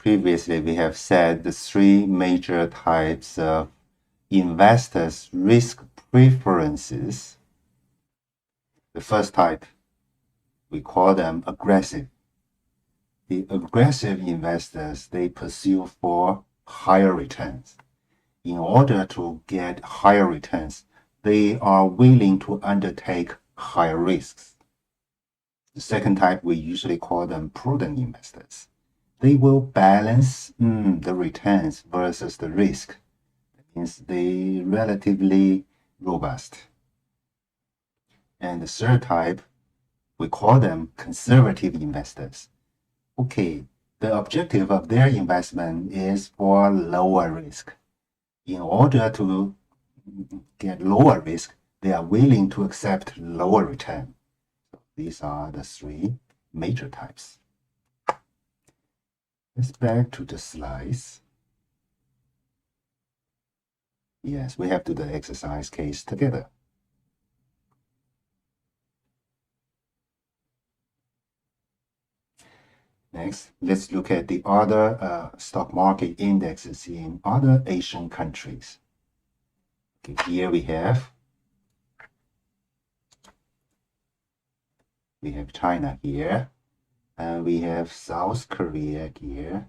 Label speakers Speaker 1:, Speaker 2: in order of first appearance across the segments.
Speaker 1: Previously, we have said the three major types of investors' risk preferences. The first type, we call them aggressive. The aggressive investors, they pursue for higher returns. In order to get higher returns, they are willing to undertake higher risks. The second type, we usually call them prudent investors. They will balance the returns versus the risk. That means they relatively robust. And the third type, we call them conservative investors. Okay, the objective of their investment is for lower risk. In order to get lower risk, they are willing to accept lower return. So these are the three major types. Let's back to the slides. Yes, we have to do the exercise case together. Next, let's look at the other stock market indexes in other Asian countries. Okay, here we have China here, and we have South Korea here,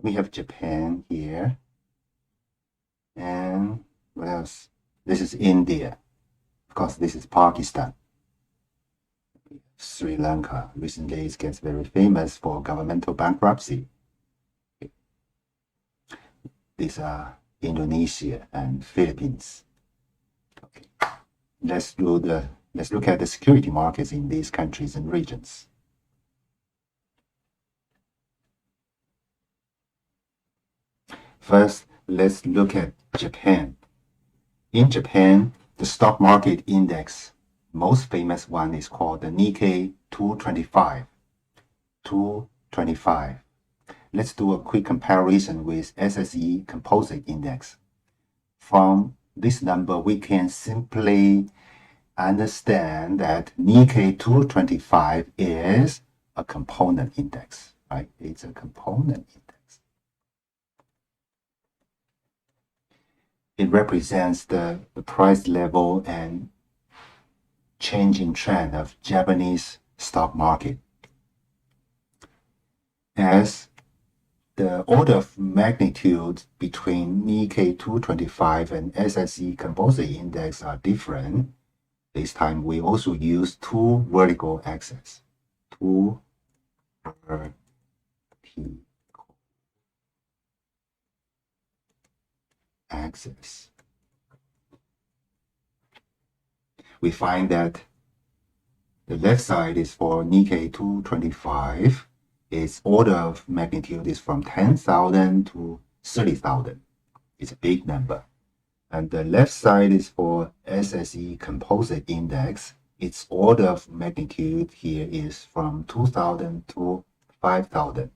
Speaker 1: we have Japan here, and what else? This is India. Of course, this is Pakistan. Sri Lanka. Recently, it gets very famous for governmental bankruptcy. Okay. These are Indonesia and Philippines. Okay. Let's look at the security markets in these countries and regions. First, let's look at Japan. In Japan, the stock market index, most famous one is called the Nikkei 225. 225. Let's do a quick comparison with SSE Composite Index. From this number, we can simply understand that Nikkei 225 is a component index, right? It's a component index. It represents the price level and changing trend of Japanese stock market. As the order of magnitude between Nikkei 225 and SSE Composite Index are different, this time we also use two vertical axes. Two vertical axes. We find that the left side is for Nikkei 225. Its order of magnitude is from 10,000 to 30,000. It's a big number. And the left side is for SSE Composite Index. Its order of magnitude here is from 2,000 to 5,000.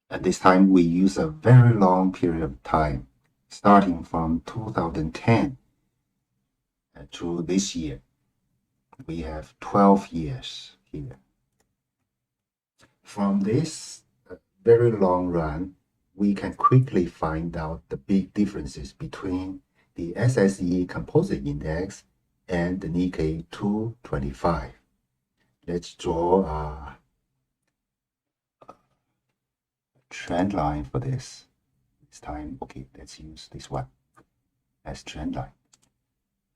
Speaker 1: At this time, we use a very long period of time, starting from 2010 to this year. We have 12 years here. From this very long run, we can quickly find out the big differences between the SSE Composite Index and the Nikkei 225. Let's draw a trend line for this. This time, okay, let's use this one as trend line.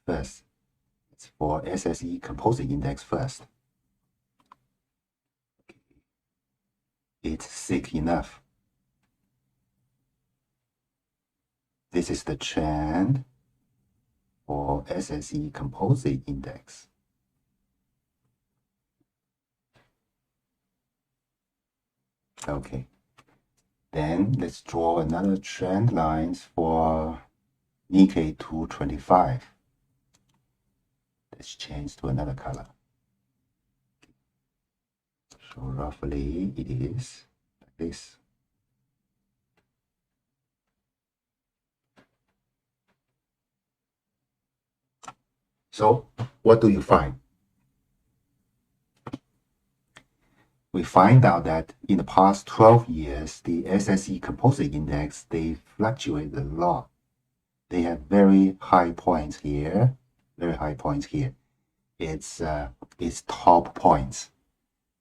Speaker 1: First, it's for SSE Composite Index first. Okay. It's thick enough. This is the trend for SSE Composite Index. Okay. Then let's draw another trend lines for Nikkei 225. Let's change to another color. So roughly it is like this. So what do you find? we find out that in the past 12 years, the SSE Composite Index, they fluctuate a lot. They have very high points here, very high points here. It's top points.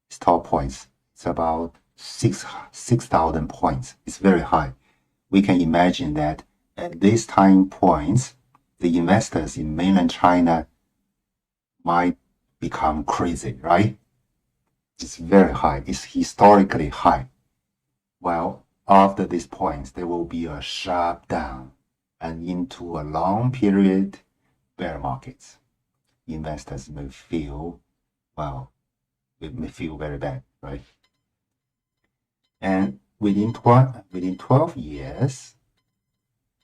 Speaker 1: It's top points. It's about 6,000 points. It's very high. We can imagine that at these time points, the investors in mainland China might become crazy, right? It's very high. It's historically high. Well, after these points, there will be a sharp down and into a long period bear markets. Investors may feel, well, it may feel very bad, right? And within 12 years,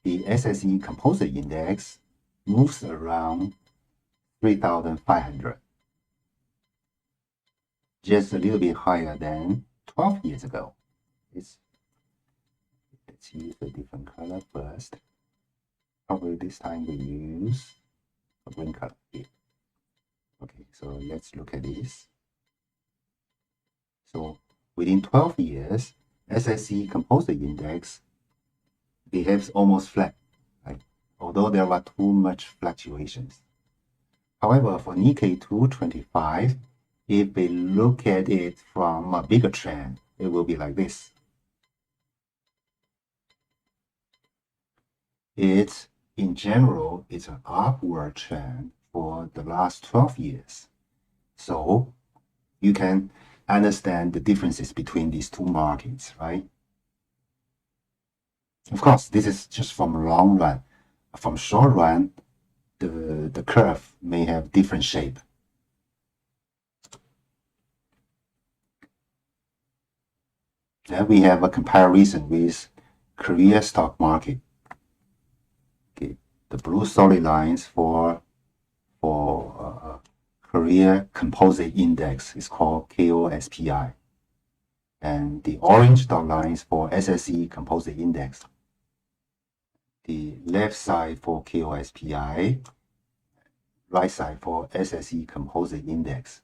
Speaker 1: the SSE Composite Index moves around 3,500, just a little bit higher than 12 years ago. Let's use a different color first. Probably this time we use a green color here. Okay, so let's look at this. So within 12 years, SSE Composite Index behaves almost flat, right? Although there are too much fluctuations. However, for Nikkei 225, if we look at it from a bigger trend, it will be like this. In general, it's an upward trend for the last 12 years. So you can understand the differences between these two markets, right? Of course, this is just from long run. From short run, the curve may have different shape. Then we have a comparison with Korea stock market. Okay, the blue solid lines for Korea Composite Index is called KOSPI, and the orange dot lines for SSE Composite Index. The left side for KOSPI, right side for SSE Composite Index.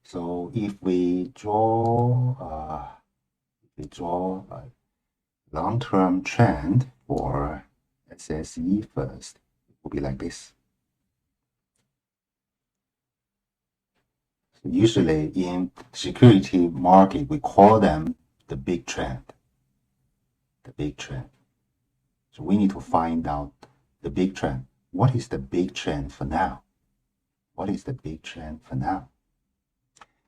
Speaker 1: So if we draw a long-term trend for SSE first, it will be like this. So usually in security market, we call them the big trend. The big trend. So we need to find out the big trend. What is the big trend for now? What is the big trend for now?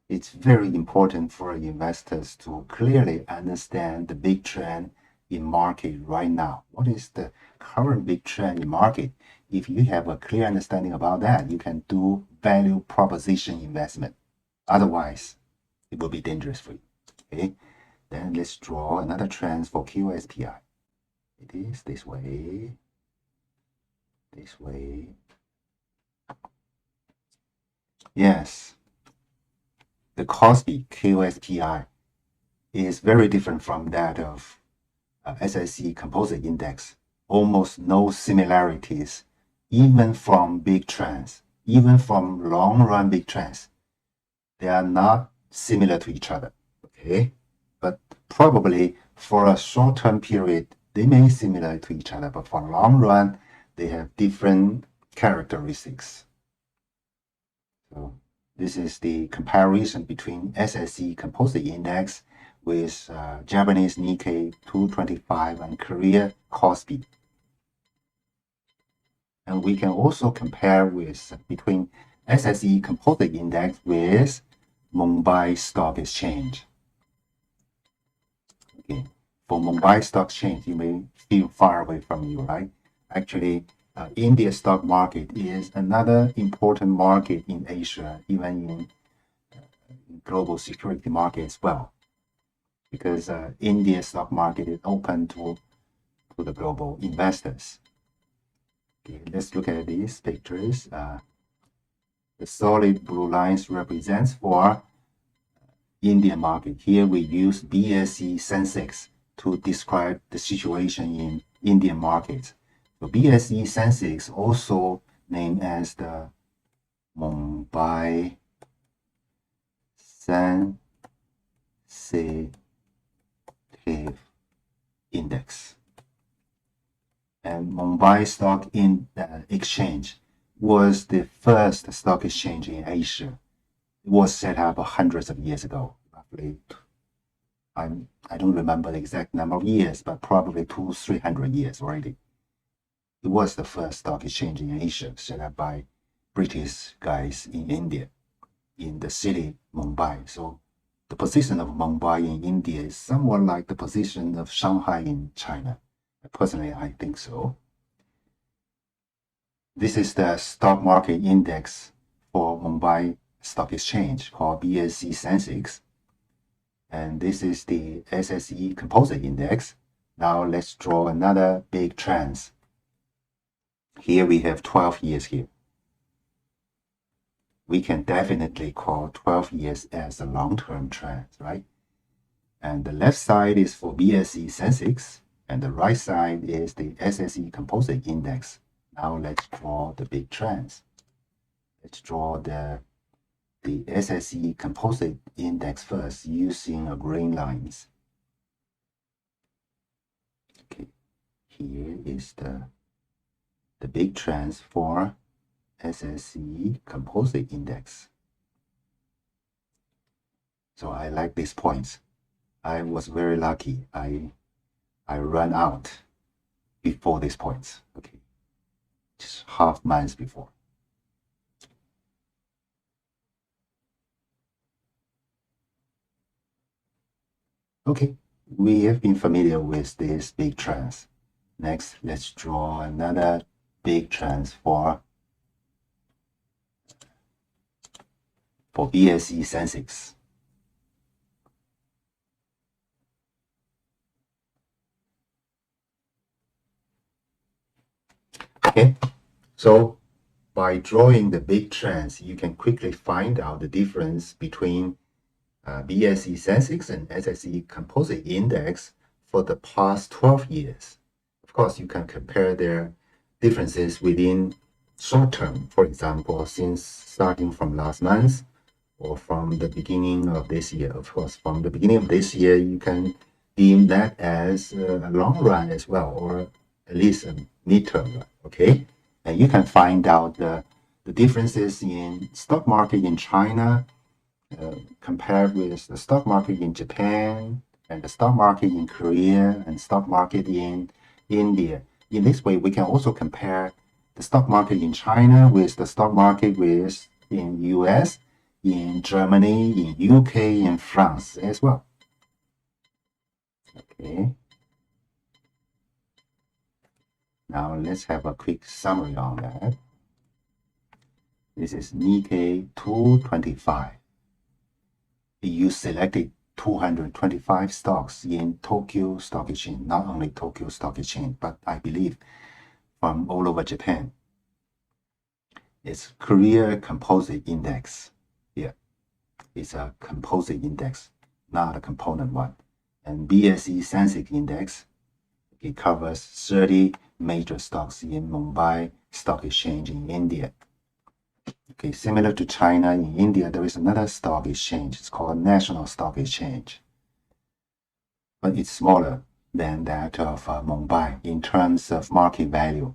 Speaker 1: It's very important for investors to clearly understand the big trend in market right now. What is the current big trend in market? If you have a clear understanding about that, you can do value proposition investment. Otherwise, it will be dangerous for you. Okay, then let's draw another trend for QSPI. It is this way, this way. Yes, the Kospi QSPI is very different from that of SSE Composite Index. Almost no similarities, even from big trends, even from long-run big trends. They are not similar to each other, okay? But probably for a short-term period, they may be similar to each other, but for long run, they have different characteristics. So this is the comparison between SSE Composite Index with Japanese Nikkei 225 and Korea Kospi. And we can also compare between SSE Composite Index with Mumbai Stock Exchange. Okay. For Mumbai Stock Exchange, you may feel far away from you, right? Actually, India stock market is another important market in Asia, even in global security market as well, because India stock market is open to the global investors. Okay, let's look at these pictures. The solid blue lines represents for Indian market. Here we use BSE Sensex to describe the situation in Indian markets. So BSE Sensex, also named as the Mumbai Sensex, sensitive index. And Mumbai Stock Exchange was the first stock exchange in Asia. It was set up hundreds of years ago, roughly. I don't remember the exact number of years, but probably 200-300 years already. It was the first stock exchange in Asia set up by British guys in India, in the city Mumbai. So the position of Mumbai in India is somewhat like the position of Shanghai in China. Personally, I think so. This is the stock market index for Mumbai Stock Exchange called BSE Sensex. And this is the SSE Composite Index. Now let's draw another big trend. Here we have 12 years here. We can definitely call 12 years as a long-term trend, right? And the left side is for BSE Sensex, and the right side is the SSE Composite Index. Now let's draw the big trends. Let's draw the SSE Composite Index first using green lines. Okay, here is the big trends for SSE Composite Index. So I like these points. I was very lucky. I ran out before these points. Okay, just half months before. Okay, we have been familiar with these big trends. Next, let's draw another big trend for BSE Sensex. Okay, so by drawing the big trends, you can quickly find out the difference between BSE Sensex and SSE Composite Index for the past 12 years. Of course, you can compare their differences within short term, for example, since starting from last month or from the beginning of this year. Of course, from the beginning of this year, you can deem that as a long run as well, or at least a midterm run, okay? And you can find out the differences in stock market in China compared with the stock market in Japan and the stock market in Korea and stock market in India. In this way, we can also compare the stock market in China with the stock market in US, in Germany, in UK, in France as well. Okay. Now let's have a quick summary on that. This is Nikkei 225. You selected 225 stocks in Tokyo Stock Exchange, not only Tokyo Stock Exchange, but I believe from all over Japan. It's Korea Composite Index. Yeah, it's a composite index, not a component one. And BSE Sensex Index, it covers 30 major stocks in Mumbai Stock Exchange in India. Okay, similar to China, in India, there is another stock exchange. It's called National Stock Exchange. But it's smaller than that of Mumbai in terms of market value.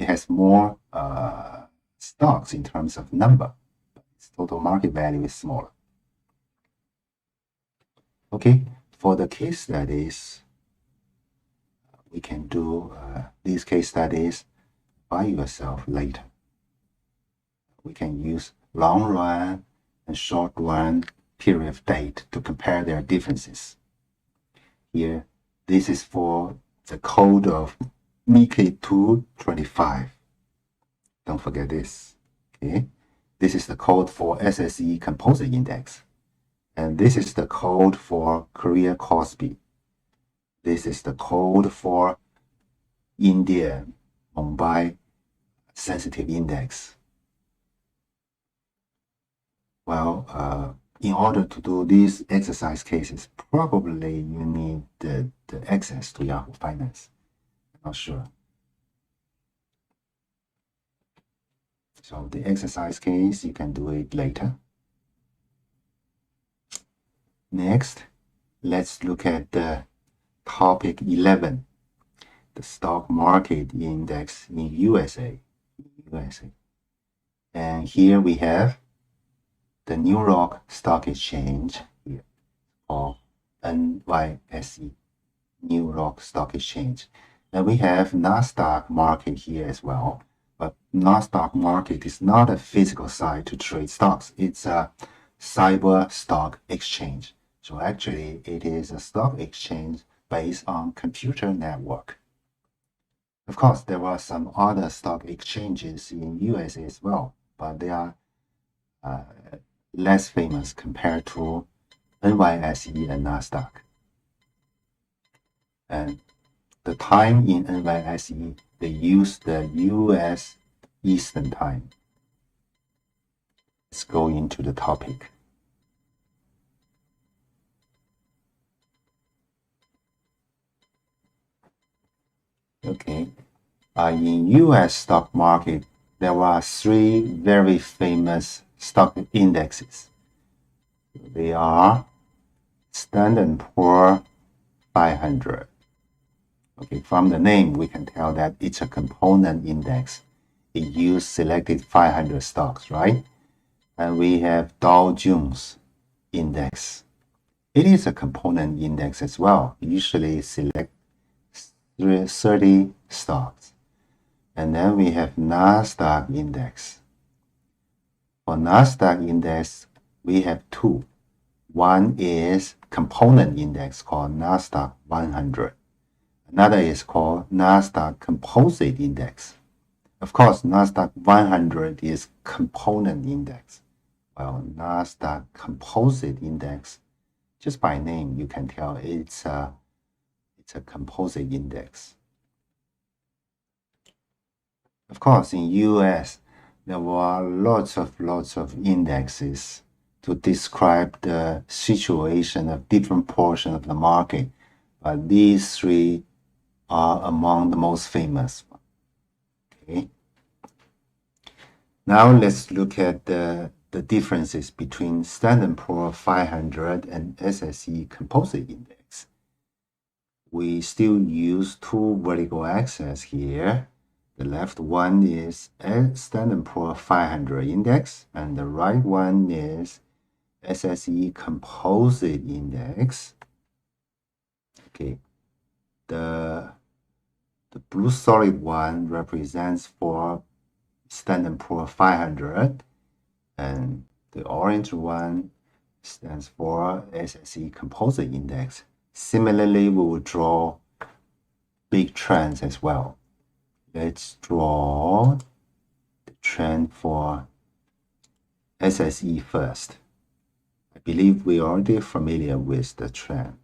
Speaker 1: It has more stocks in terms of number, but its total market value is smaller. Okay, for the case studies, we can do these case studies by yourself later. We can use long run and short run period of date to compare their differences. Here, this is for the code of Nikkei 225. Don't forget this. Okay, this is the code for SSE Composite Index. And this is the code for Korea Kospi. This is the code for India Mumbai Sensitive Index. Well, in order to do these exercise cases, probably you need the access to Yahoo Finance. I'm not sure. So the exercise case, you can do it later. Next, let's look at the topic 11, the stock market index in USA. And here we have the New York Stock Exchange here, or NYSE, New York Stock Exchange. And we have NASDAQ market here as well. But NASDAQ market is not a physical site to trade stocks. It's a cyber stock exchange. So actually, it is a stock exchange based on computer network. Of course, there are some other stock exchanges in US as well, but they are less famous compared to NYSE and NASDAQ. And the time in NYSE, they use the US Eastern Time. Let's go into the topic. Okay. In US stock market, there are three very famous stock indexes. They are Standard & Poor 500. Okay, from the name, we can tell that it's a component index. It uses selected 500 stocks, right? And we have Dow Jones Index. It is a component index as well. Usually select 30 stocks. And then we have NASDAQ Index. For NASDAQ Index, we have two. One is component index called NASDAQ 100. Another is called NASDAQ Composite Index. Of course, NASDAQ 100 is component index, while NASDAQ Composite Index, just by name, you can tell it's a composite index. Of course, in US, there were lots of indexes to describe the situation of different portions of the market, but these three are among the most famous. Okay. Now let's look at the differences between Standard & Poor 500 and SSE Composite Index. We still use two vertical axes here. The left one is Standard & Poor 500 Index, and the right one is SSE Composite Index. Okay, the blue solid one represents for Standard & Poor 500, and the orange one stands for SSE Composite Index. Similarly, we will draw big trends as well. Let's draw the trend for SSE first. I believe we're already familiar with the trend.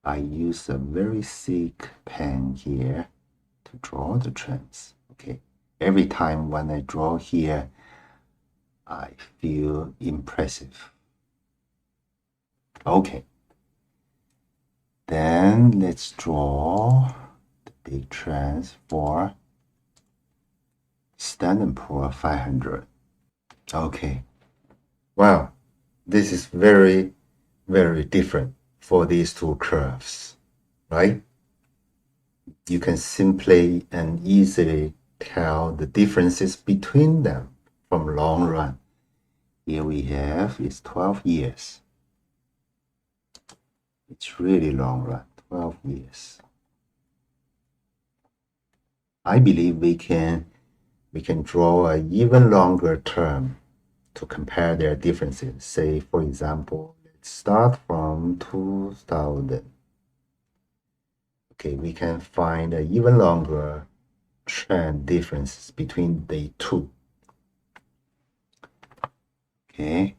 Speaker 1: I use a very thick pen here to draw the trends. Okay, every time when I draw here, I feel impressive. Okay, then let's draw the big trends for Standard & Poor 500. Okay, well, this is very different for these two curves, right? You can simply and easily tell the differences between them from long run. Here we have is 12 years. It's really long run, 12 years. I believe we can draw an even longer term to compare their differences. Say, for example, let's start from 2000. Okay, we can find an even longer trend differences between the two. Okay,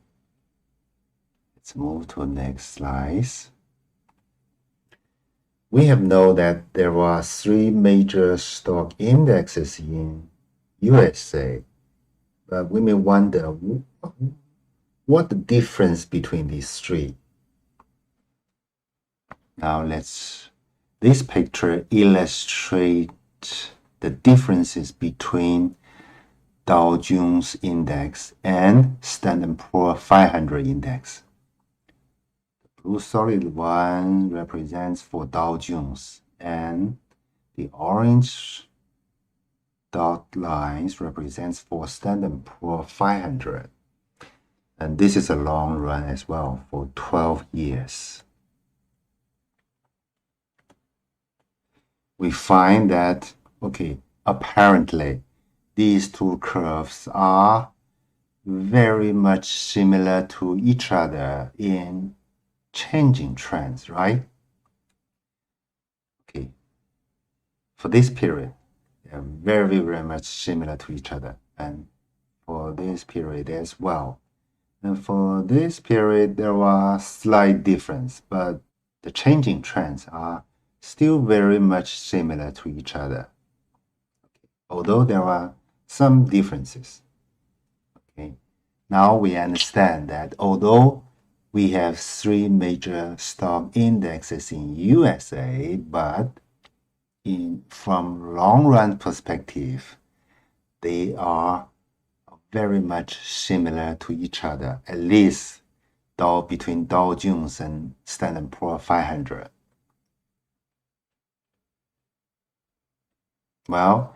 Speaker 1: let's move to the next slide. We have known that there are three major stock indexes in USA, but we may wonder what the difference between these three. Now this picture illustrates the differences between Dow Jones Index and Standard & Poor 500 Index. blue solid one represents for Dow Jones, and the orange dot lines represents for Standard & Poor 500. And this is a long run as well for 12 years. We find that, okay, apparently these two curves are very much similar to each other in changing trends, right? Okay, for this period, they are very, very much similar to each other, and for this period as well. And for this period, there was slight difference, but the changing trends are still very much similar to each other, although there are some differences. Okay, now we understand that although we have three major stock indexes in USA, but from long run perspective, they are very much similar to each other, at least between Dow Jones and Standard & Poor 500. Well,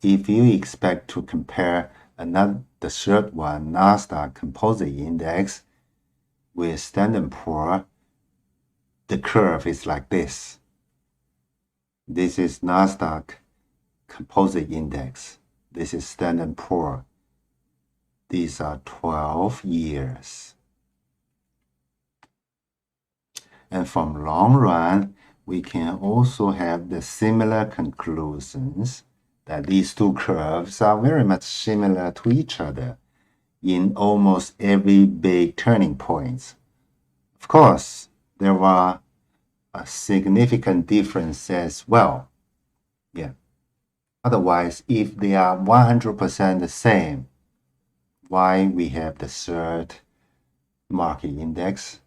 Speaker 1: if you expect to compare the third one, Nasdaq Composite Index, with Standard & Poor, the curve is like this. This is Nasdaq Composite Index. This is Standard & Poor. These are 12 years. And from long run, we can also have the similar conclusions that these two curves are very much similar to each other in almost every big turning points. Of course, there were a significant difference as well. Yeah. Otherwise, if they are 100% the same, why we have the third market index?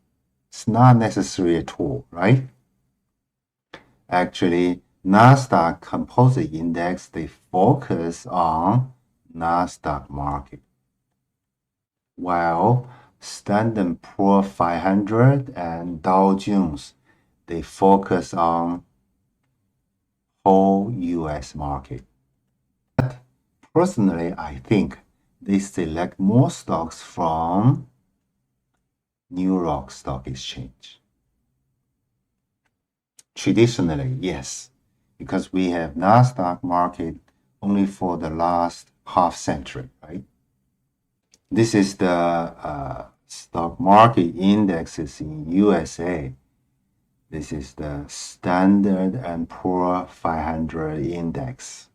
Speaker 1: It's not necessary at all, right? Actually, Nasdaq Composite Index, they focus on Nasdaq market, while Standard & Poor 500 and Dow Jones, they focus on whole US market. But personally, I think they select more stocks from New York Stock Exchange. Traditionally, yes, because we have Nasdaq market only for the last half century, right? This is the stock market indexes in USA. This is the Standard & Poor 500 index.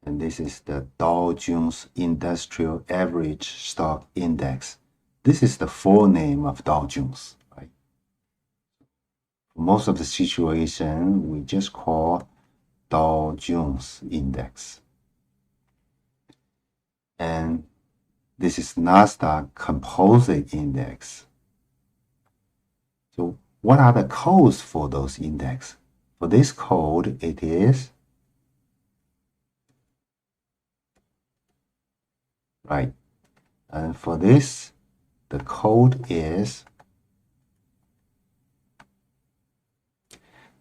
Speaker 1: And this is the Dow Jones Industrial Average Stock Index. This is the full name of Dow Jones, right? For most of the situation, we just call Dow Jones Index. And this is Nasdaq Composite Index. So what are the codes for those index? For this code, it is right. And for this, the code is,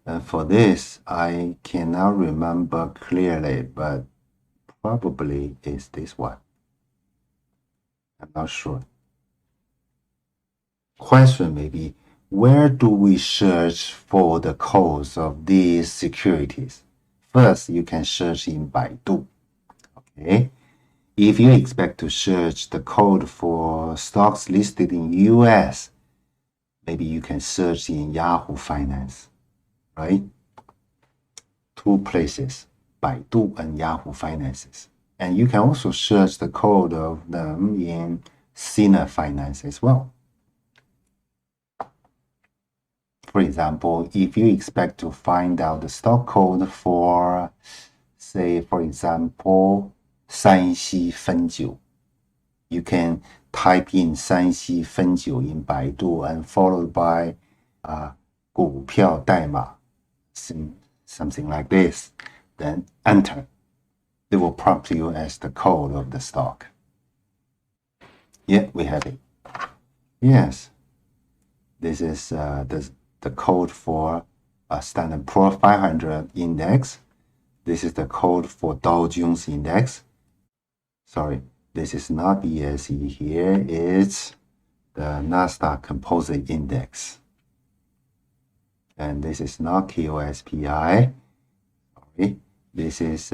Speaker 1: and for this, I cannot remember clearly, but probably is this one. I'm not sure. Question may be, where do we search for the codes of these securities? First, you can search in Baidu. Okay. If you expect to search the code for stocks listed in US, maybe you can search in Yahoo Finance, right? Two places, Baidu and Yahoo Finances. And you can also search the code of them in Sina Finance as well. For example, if you expect to find out the stock code for, say, for example, 3C-9, you can type in 3C-9 in Baidu and followed by 股票代码, something like this, then enter. It will prompt you as the code of the stock. Yeah, we have it. Yes. This is the code for Standard Poor's 500 index. This is the code for Dow Jones index. Sorry, this is not BSE here. It's the Nasdaq Composite Index. And this is not KOSPI. Sorry, this is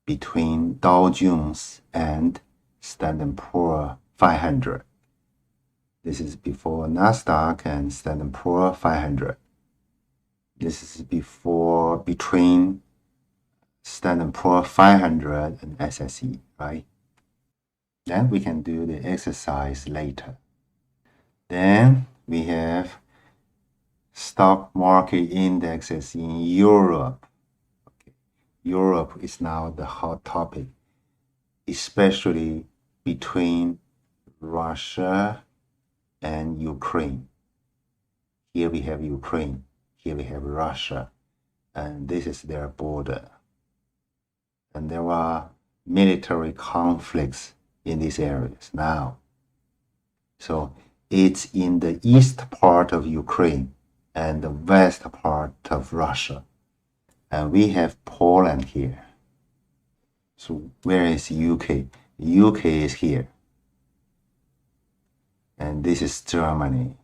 Speaker 1: between Dow Jones and Standard Poor's 500. This is before Nasdaq and Standard Poor's 500. This is between Standard Poor's 500 and SSE, right? Then we can do the exercise later. Then we have stock market indexes in Europe. Okay. Europe is now the hot topic, especially between Russia and Ukraine. Here we have Ukraine, here we have Russia, and this is their border. And there are military conflicts in these areas now. So it's in the east part of Ukraine and the west part of Russia. And we have Poland here. So where is UK? UK is here. And this is Germany.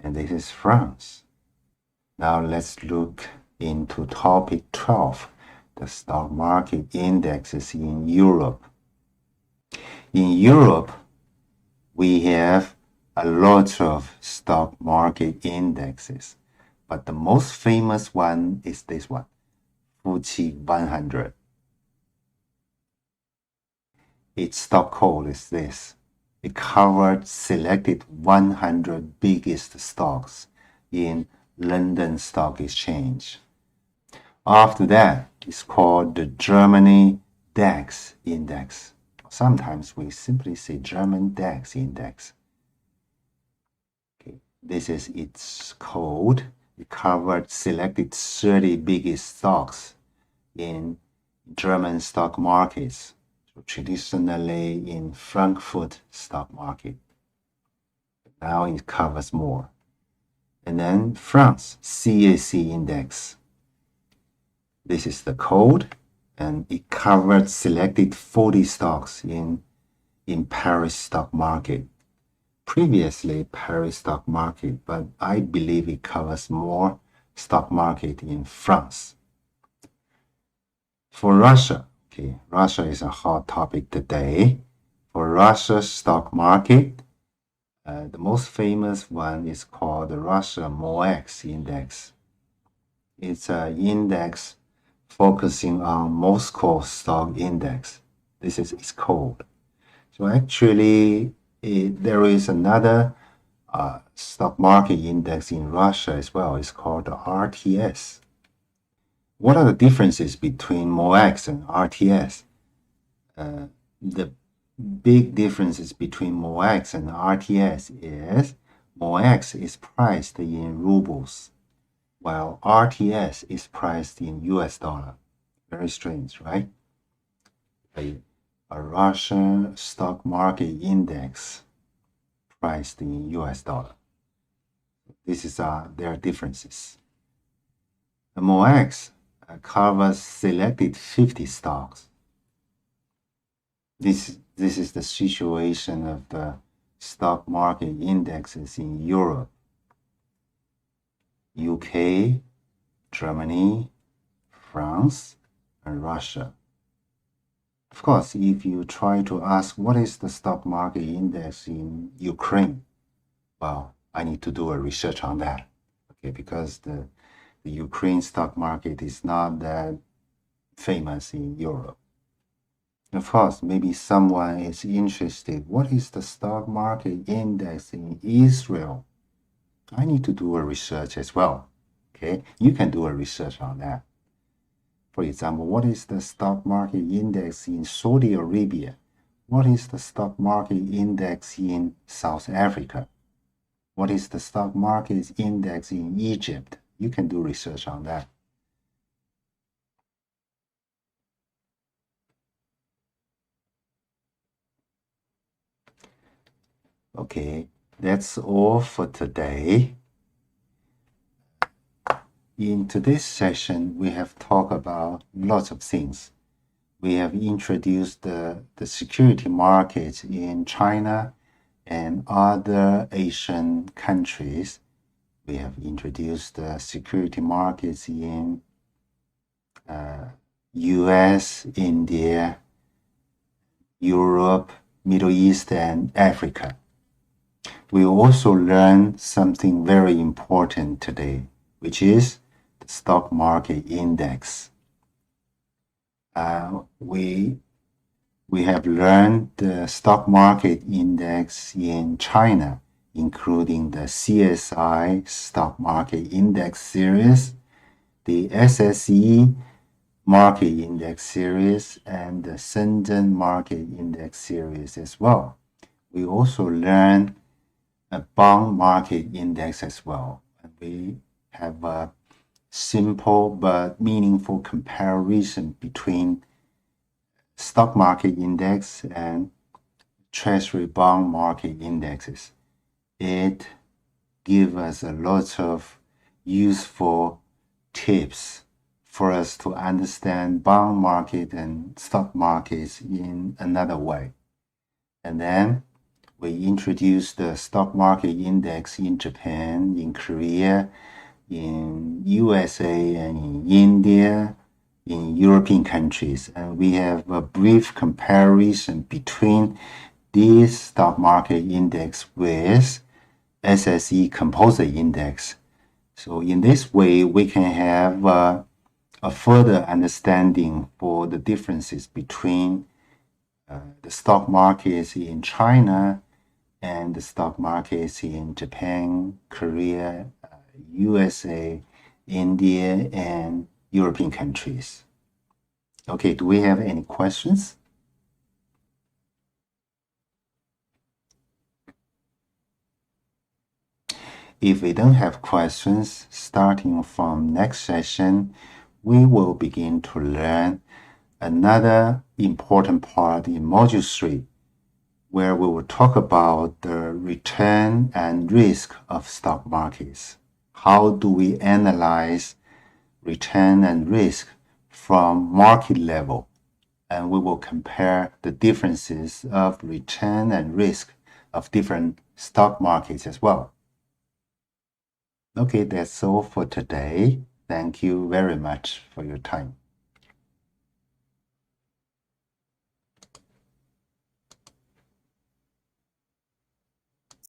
Speaker 1: And this is France. Now let's look into topic 12, the stock market indexes in Europe. In Europe, we have a lot of stock market indexes, but the most famous one is this one, FTSE 100. Its stock code is this. It covered selected 100 biggest stocks in London Stock Exchange. After that, it's called the Germany DAX index. Sometimes we simply say German DAX index. Okay. This is its code. It covered selected 30 biggest stocks in German stock markets, so traditionally in Frankfurt stock market. Now it covers more. And then France CAC index. This is the code, and it covered selected 40 stocks in Paris stock market. Previously Paris stock market, but I believe it covers more stock market in France. For Russia, okay, Russia is a hot topic today. For Russia's stock market, the most famous one is called the Russia MOEX index. It's an index focusing on Moscow stock index. This is its code. So actually, there is another stock market index in Russia as well. It's called the RTS. What are the differences between MOEX and RTS? The big differences between MOEX and RTS is MOEX is priced in rubles, while RTS is priced in US dollar. Very strange, right? A Russian stock market index priced in US dollar. This is their differences. The MOEX covers selected 50 stocks. This is the situation of the stock market indexes in Europe, UK, Germany, France, and Russia. Of course, if you try to ask what is the stock market index in Ukraine, well, I need to do a research on that, okay, because the Ukraine stock market is not that famous in Europe. Of course, maybe someone is interested, what is the stock market index in Israel? I need to do a research as well, okay? You can do a research on that. For example, what is the stock market index in Saudi Arabia? What is the stock market index in South Africa? What is the stock market index in Egypt? You can do research on that. Okay, that's all for today. In today's session, we have talked about lots of things. We have introduced the security market in China and other Asian countries. We have introduced the security markets in US, India, Europe, Middle East, and Africa. We also learned something very important today, which is the stock market index. We have learned the stock market index in China, including the CSI stock market index series, the SSE market index series, and the Shenzhen market index series as well. We also learned a bond market index as well. And we have a simple but meaningful comparison between stock market index and treasury bond market indexes. It gives us a lot of useful tips for us to understand bond market and stock markets in another way. And then we introduced the stock market index in Japan, in Korea, in USA, and in India, in European countries. And we have a brief comparison between this stock market index with SSE composite index. So in this way, we can have a further understanding for the differences between the stock markets in China and the stock markets in Japan, Korea, USA, India, and European countries. Okay, do we have any questions? If we don't have questions, starting from next session, we will begin to learn another important part in Module 3, where we will talk about the return and risk of stock markets. How do we analyze return and risk from market level? And we will compare the differences of return and risk of different stock markets as well. Okay, that's all for today. Thank you very much for your time.